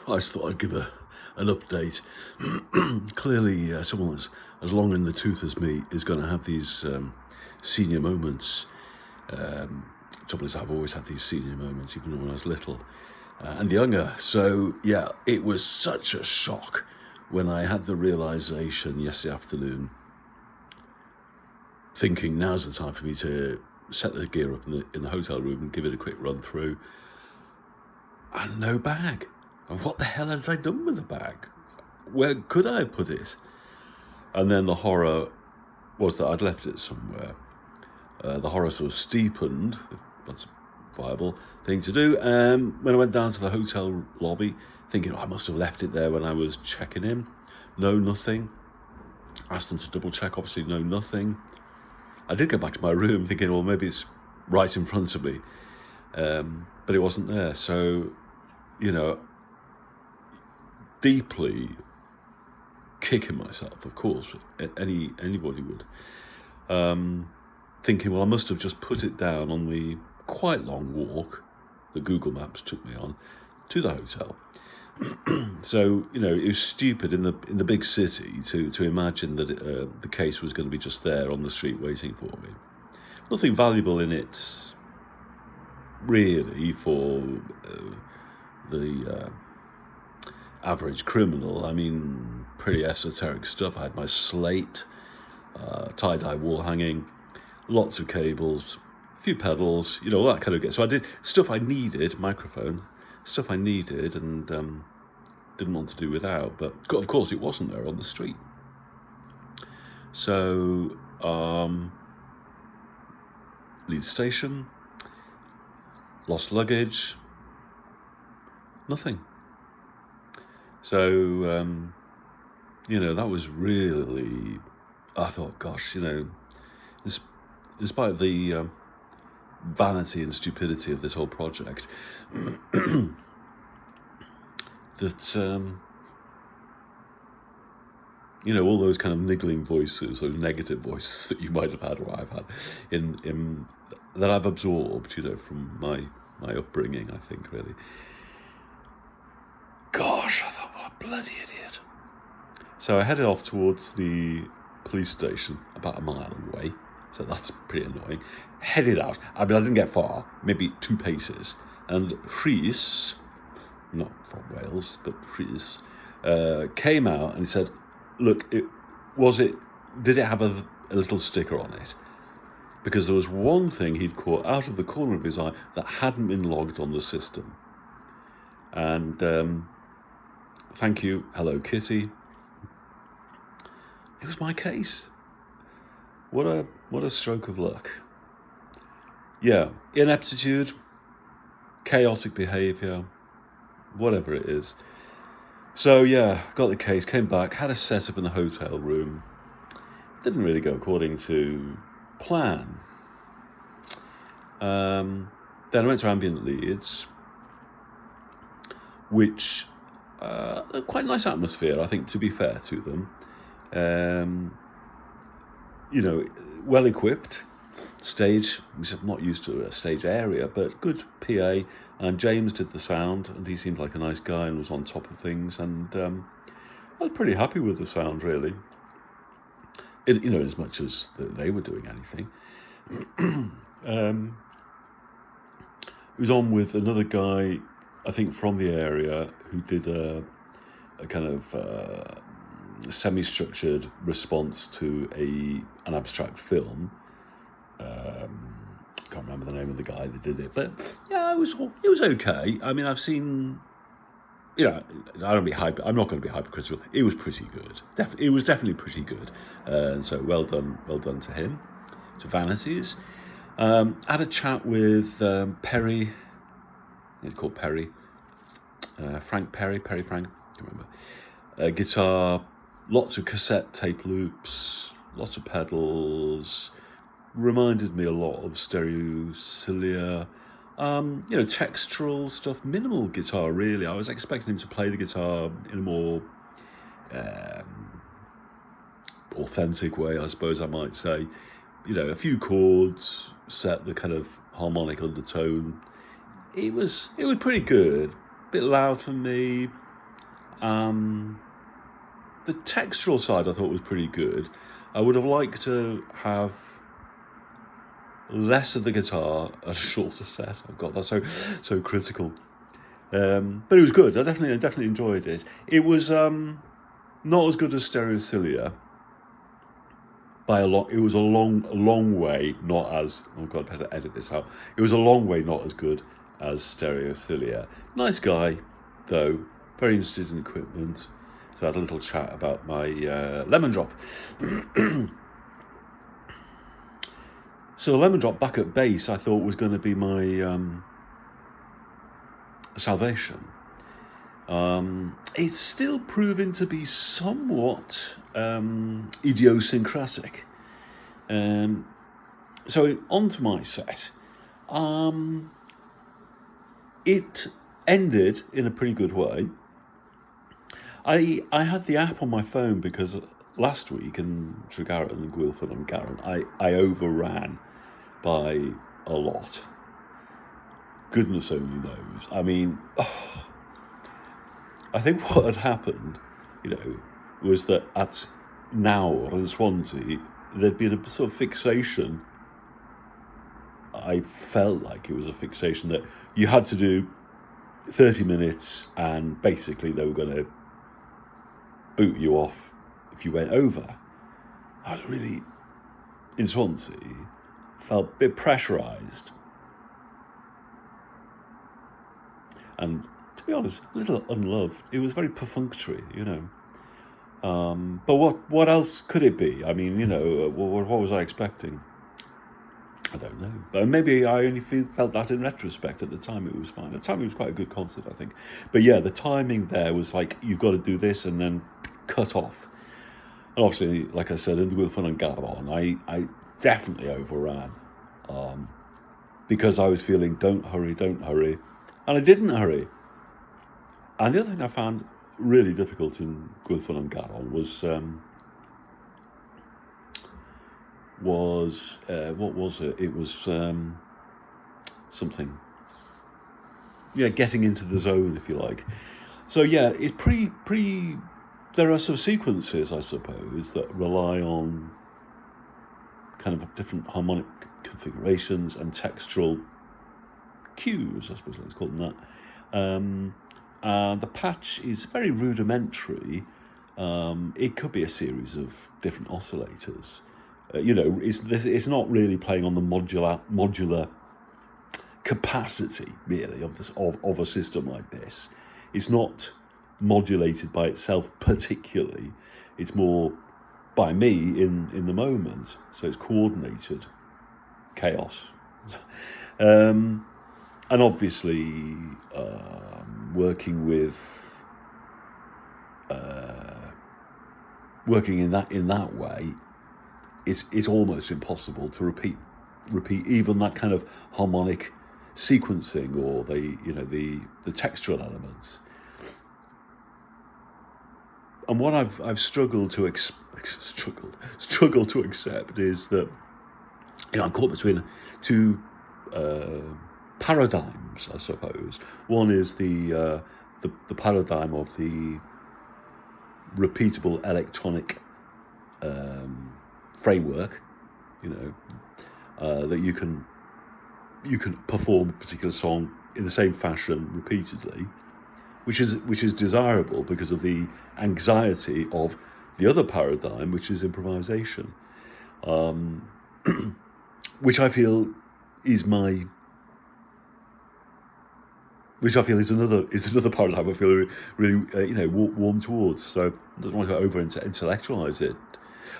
I just thought I'd give an update. Clearly, someone as long in the tooth as me is going to have these senior moments. Trouble is, I've always had these senior moments, even when I was little and younger. So, yeah, it was such a shock when I had the realisation yesterday afternoon, thinking now's the time for me to set the gear up in the hotel room and give it a quick run through. And no bag. And what the hell had I done with the bag? Where could I have put it? And then the horror was that I'd left it somewhere. The horror sort of steepened, if that's a viable thing to do. When I went down to the hotel lobby, thinking, I must have left it there when I was checking in. No, nothing. Asked them to double check, obviously no, nothing. I did go back to my room thinking, well, maybe it's right in front of me. But it wasn't there. So, deeply kicking myself, of course, anybody would. Thinking, well, I must have just put it down on the quite long walk that Google Maps took me on to the hotel. So, it was stupid in the big city to imagine that the case was going to be just there on the street waiting for me. Nothing valuable in it, really, for the average criminal. I mean, pretty esoteric stuff. I had my slate, tie-dye wall hanging, lots of cables, a few pedals, all that kind of get. So I did stuff I needed, microphone, stuff I needed and didn't want to do without. But of course, it wasn't there on the street. So, Leeds station, lost luggage, nothing. So, that was really, I thought, gosh, in spite of the vanity and stupidity of this whole project, that, all those kind of niggling voices, those negative voices that you might have had or I've had in that I've absorbed, from my upbringing, I think, really. Gosh, I thought, what a bloody idiot. So I headed off towards the police station, about a mile away, so that's pretty annoying. Headed out. I didn't get far, maybe 2 paces. And Rhys, not from Wales, but Rhys, came out and he said, look, did it have a little sticker on it? Because there was one thing he'd caught out of the corner of his eye that hadn't been logged on the system. And thank you, Hello Kitty. It was my case. What a stroke of luck. Yeah, ineptitude, chaotic behaviour, whatever it is. So yeah, got the case, came back, had a setup in the hotel room. Didn't really go according to plan. Then I went to Ambient Leeds, which quite a nice atmosphere, I think, to be fair to them. Well equipped stage, which I'm not used to a stage area, but good PA. And James did the sound, and he seemed like a nice guy and was on top of things. And I was pretty happy with the sound, really. As much as they were doing anything. He was on with another guy, I think, from the area, who did a kind of semi-structured response to an abstract film. Can't remember the name of the guy that did it, but yeah, it was okay. I've seen, I'm not going to be hypercritical. It was pretty good. It was definitely pretty good, and so well done to him, to Vanities. Had a chat with Perry. He's called Perry. Frank Perry Frank. I can't remember. Guitar, lots of cassette tape loops, lots of pedals. Reminded me a lot of Stereocilia. Textural stuff, minimal guitar, really. I was expecting him to play the guitar in a more authentic way, I suppose I might say. A few chords, set the kind of harmonic undertone. It was pretty good. bit loud for me. The textural side I thought was pretty good. I would have liked to have less of the guitar and a shorter set. Oh God, that's so critical. But it was good. I definitely enjoyed it. It was not as good as Stereocilia by a lot. It was a long way not as. Oh God, I better edit this out. It was a long way not as good as Stereocilia. Nice guy, though. Very interested in equipment. So I had a little chat about my Lemon Drop. So the Lemon Drop back at bass, I thought was going to be my salvation. It's still proven to be somewhat idiosyncratic. So onto my set. It ended in a pretty good way. I had the app on my phone because last week in Tregarron and Guilford and Garron, I overran by a lot. Goodness only knows. I mean, I think what had happened, was that at Nawr in Swansea, there'd been a sort of fixation. I felt like it was a fixation that you had to do 30 minutes and basically they were going to boot you off if you went over. I was really, in Swansea, felt a bit pressurised. And to be honest, a little unloved. It was very perfunctory, But what else could it be? I mean, what was I expecting? I don't know. But maybe I only felt that in retrospect. At the time, it was fine. At the time, it was quite a good concert, I think. But yeah, the timing there was like, you've got to do this and then cut off. And obviously, like I said, in the Guilford and Garron, I definitely overran. Because I was feeling, don't hurry. And I didn't hurry. And the other thing I found really difficult in Guilford and Garron was what was it? It was something. Yeah, getting into the zone, if you like. So yeah, it's pretty. There are some sequences, I suppose, that rely on kind of different harmonic configurations and textural cues, I suppose let's call them that. The patch is very rudimentary. It could be a series of different oscillators. It's not really playing on the modular capacity, really, of a system like this. It's not modulated by itself particularly. It's more by me in the moment. So it's coordinated chaos. And obviously, working in that way, it's almost impossible to repeat even that kind of harmonic sequencing or the textural elements. And what I've struggled to accept is that I'm caught between two paradigms, I suppose. One is the paradigm of the repeatable electronic framework, that you can perform a particular song in the same fashion repeatedly, which is desirable because of the anxiety of the other paradigm, which is improvisation, which I feel is another paradigm I feel really warm towards. So I don't want to over intellectualize it.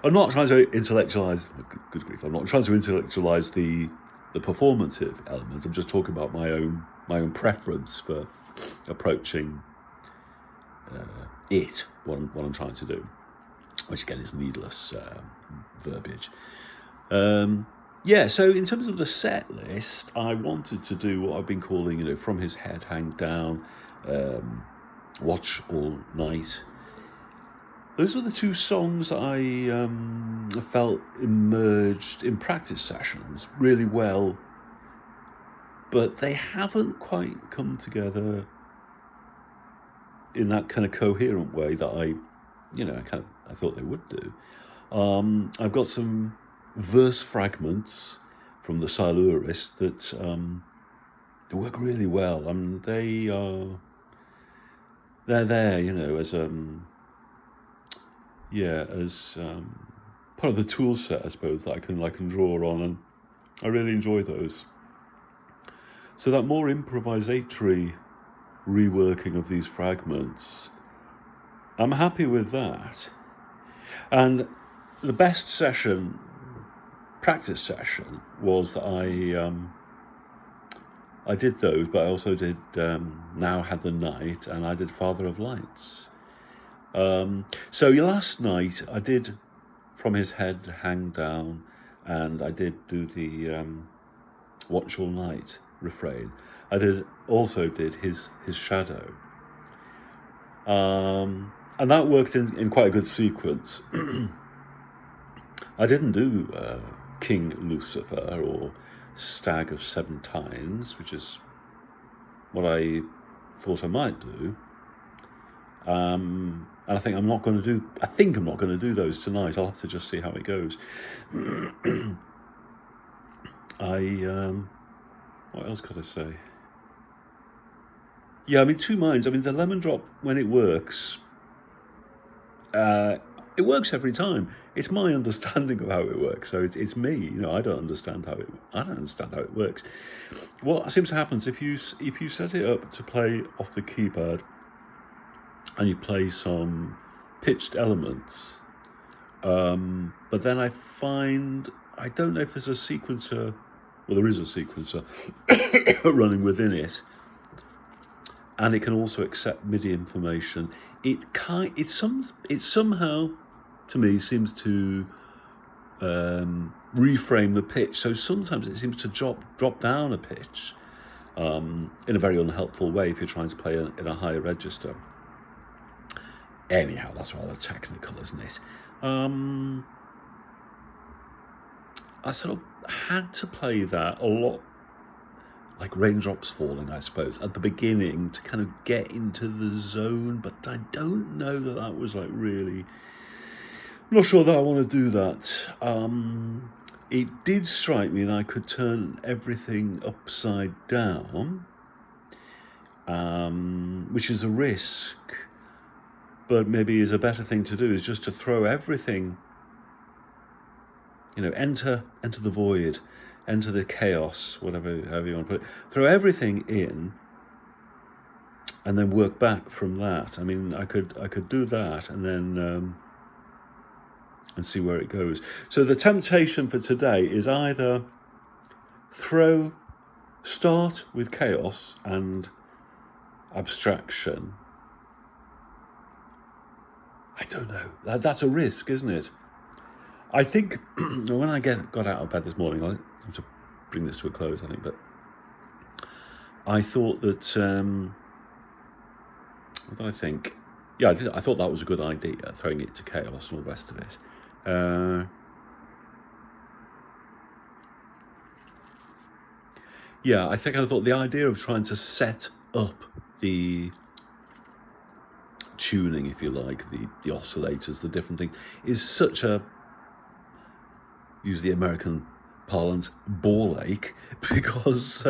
I'm not trying to intellectualize. Good grief! I'm not trying to intellectualize the performative element. I'm just talking about my own preference for approaching what I'm trying to do, which again is needless verbiage. So in terms of the set list, I wanted to do what I've been calling, From His Head Hang Down, Watch All Night. Those were the two songs that I felt emerged in practice sessions really well, but they haven't quite come together in that kind of coherent way that I thought they would do. I've got some verse fragments from the Silurists that they work really well. They're there, as part of the tool set, I suppose, that I can draw on, and I really enjoy those. So that more improvisatory reworking of these fragments, I'm happy with that. And the best practice session, was that I did those, but I also did Now Had the Night, and I did Father of Lights. So last night I did From His Head Hang Down, and I did do the Watch All Night refrain. I also did his Shadow. And that worked in quite a good sequence. I didn't do King Lucifer or Stag of Seven Tines, which is what I thought I might do. And I think I'm not going to do those tonight. I'll have to just see how it goes. What else could I say? Yeah, I'm in two minds. I mean, the lemon drop, when it works every time. It's my understanding of how it works. So it's me. I don't understand how it works. What seems to happen is if you set it up to play off the keyboard, and you play some pitched elements, but then I find, I don't know if there's a sequencer. Well, there is a sequencer running within it, and it can also accept MIDI information. It somehow, to me, seems to reframe the pitch. So sometimes it seems to drop down a pitch in a very unhelpful way if you're trying to play in a higher register. Anyhow, that's rather technical, isn't it? I sort of had to play that a lot, like Raindrops Falling, I suppose, at the beginning to kind of get into the zone, but I don't know that was like really... I'm not sure that I want to do that. It did strike me that I could turn everything upside down, which is a risk, but maybe is a better thing to do, is just to throw everything, enter the void, enter the chaos, however you want to put it. Throw everything in, and then work back from that. I mean, I could do that, and then and see where it goes. So the temptation for today is either start with chaos and abstraction. I don't know. That's a risk, isn't it? I think when I got out of bed this morning, I have to bring this to a close, I think, but I thought that, what did I think? Yeah, I thought that was a good idea, throwing it to chaos and all the rest of it. I thought the idea of trying to set up the tuning, if you like, the oscillators, the different things, is such a, use the American parlance, ball ache, because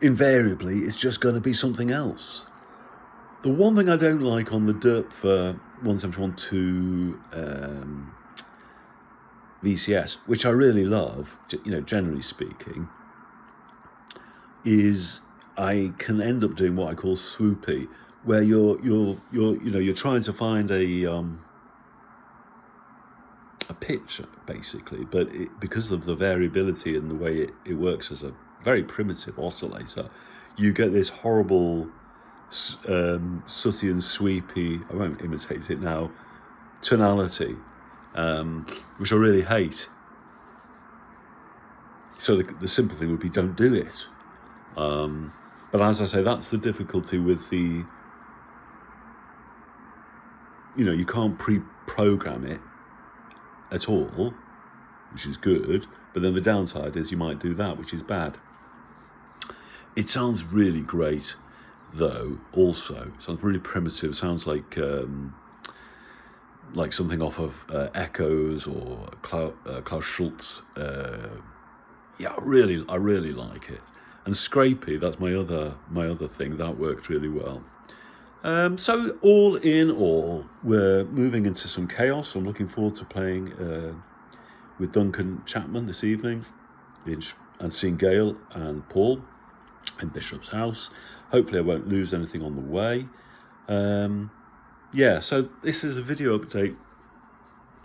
invariably it's just going to be something else. The one thing I don't like on the DERP for 171.2 VCS, which I really love, generally speaking, is I can end up doing what I call swoopy, where you're trying to find a pitch, basically, but because of the variability in the way it works as a very primitive oscillator, you get this horrible sooty and sweepy, I won't imitate it now, tonality, which I really hate. So the simple thing would be, don't do it. But as I say, that's the difficulty with the, you can't pre-program it at all, which is good, but then the downside is you might do that, which is bad. It sounds really great, though. Also, it sounds really primitive. It sounds like something off of Echoes or Klaus Schulze. Yeah, I really like it. And Scrapey, that's my other thing that worked really well. So all in all, we're moving into some chaos. I'm looking forward to playing with Duncan Chapman this evening, and seeing Gail and Paul in Bishop's house. Hopefully I won't lose anything on the way. Yeah, so this is a video update.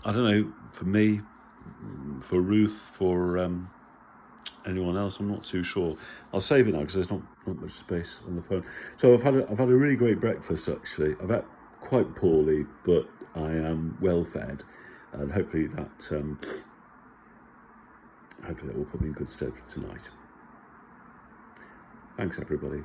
I don't know, for me, for Ruth, for anyone else, I'm not too sure. I'll save it now because there's not much space on the phone. So I've had a really great breakfast, actually. I've had quite poorly, but I am well fed, and hopefully that will put me in good stead for tonight. Thanks, everybody.